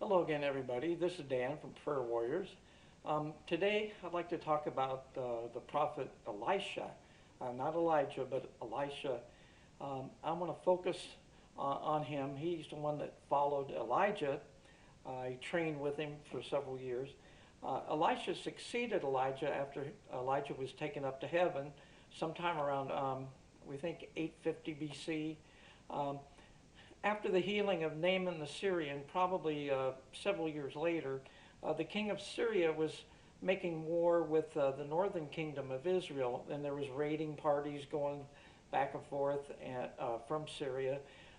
Hello again, everybody. This is Dan from Prayer Warriors. Today, I'd like to talk about the prophet Elisha, not Elijah, but Elisha. I want to focus on him. He's the one that followed Elijah. He trained with him for several years. Elisha succeeded Elijah after Elijah was taken up to heaven, sometime around, we think, 850 BC. After the healing of Naaman the Syrian, probably several years later, the king of Syria was making war with the northern kingdom of Israel, and there was raiding parties going back and forth from Syria.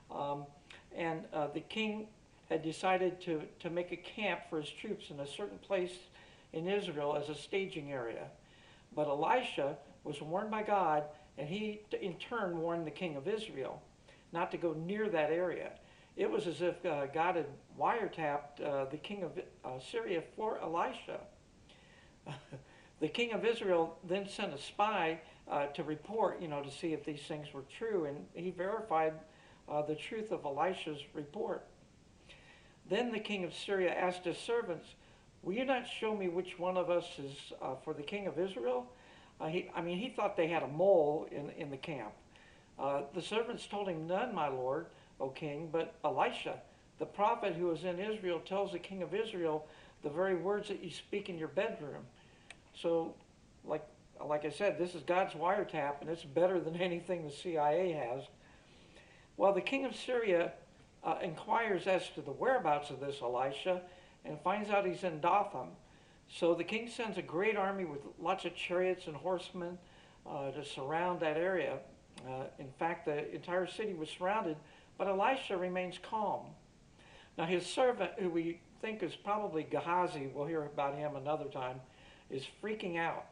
The king had decided to make a camp for his troops in a certain place in Israel as a staging area. But Elisha was warned by God, and he in turn warned the king of Israel not to go near that area. It was as if God had wiretapped the king of Syria for Elisha. The king of Israel then sent a spy to report, to see if these things were true, and he verified the truth of Elisha's report. Then the king of Syria asked his servants, "Will you not show me which one of us is for the king of Israel?" He thought they had a mole in the camp. The servants told him, "None, my lord, O king, but Elisha, the prophet who is in Israel, tells the king of Israel the very words that you speak in your bedroom." So, like I said, this is God's wiretap, and it's better than anything the CIA has. Well, the king of Syria inquires as to the whereabouts of this Elisha and finds out he's in Dothan. So the king sends a great army with lots of chariots and horsemen to surround that area. In fact, the entire city was surrounded, but Elisha remains calm. Now his servant, who we think is probably Gehazi, we'll hear about him another time, is freaking out.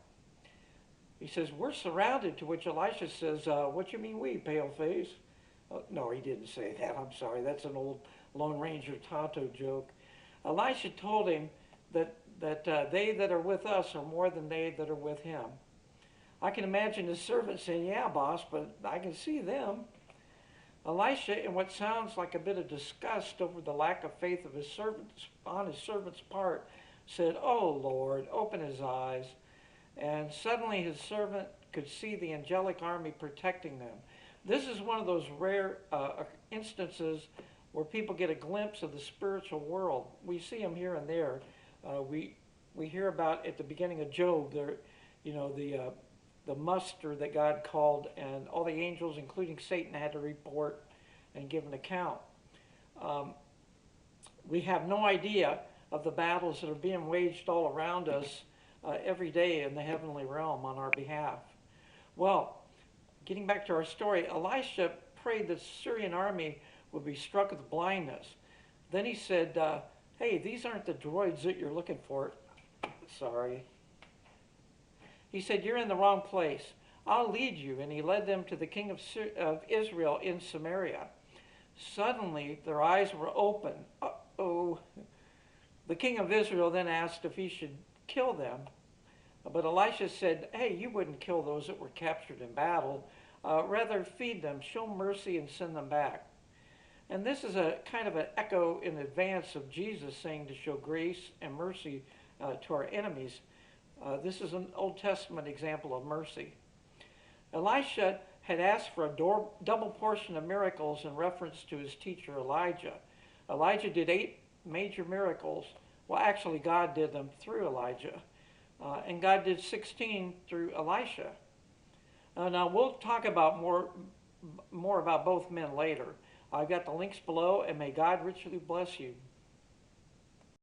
He says, "We're surrounded," to which Elisha says, "What you mean we, pale face?" No, he didn't say that. I'm sorry. That's an old Lone Ranger Tonto joke. Elisha told him that they that are with us are more than they that are with him. I can imagine his servant saying, "Yeah, boss, but I can see them." Elisha, in what sounds like a bit of disgust over the lack of faith of his servant's part, said, "Oh, Lord, open his eyes." And suddenly his servant could see the angelic army protecting them. This is one of those rare instances where people get a glimpse of the spiritual world. We see them here and there. We hear about at the beginning of Job, the muster that God called, and all the angels, including Satan, had to report and give an account. We have no idea of the battles that are being waged all around us every day in the heavenly realm on our behalf. Well, getting back to our story, Elisha prayed that the Syrian army would be struck with blindness. Then he said, "Hey, these aren't the droids that you're looking for." Sorry. He said, "You're in the wrong place. I'll lead you." And he led them to the king of Israel in Samaria. Suddenly, their eyes were open. Uh-oh. The king of Israel then asked if he should kill them. But Elisha said, "Hey, you wouldn't kill those that were captured in battle. Rather, feed them, show mercy, and send them back." And this is a kind of an echo in advance of Jesus saying to show grace and mercy to our enemies. This is an Old Testament example of mercy. Elisha had asked for a double portion of miracles in reference to his teacher Elijah. Elijah did 8 major miracles. Well, actually, God did them through Elijah. And God did 16 through Elisha. Now, we'll talk about more about both men later. I've got the links below, and may God richly bless you.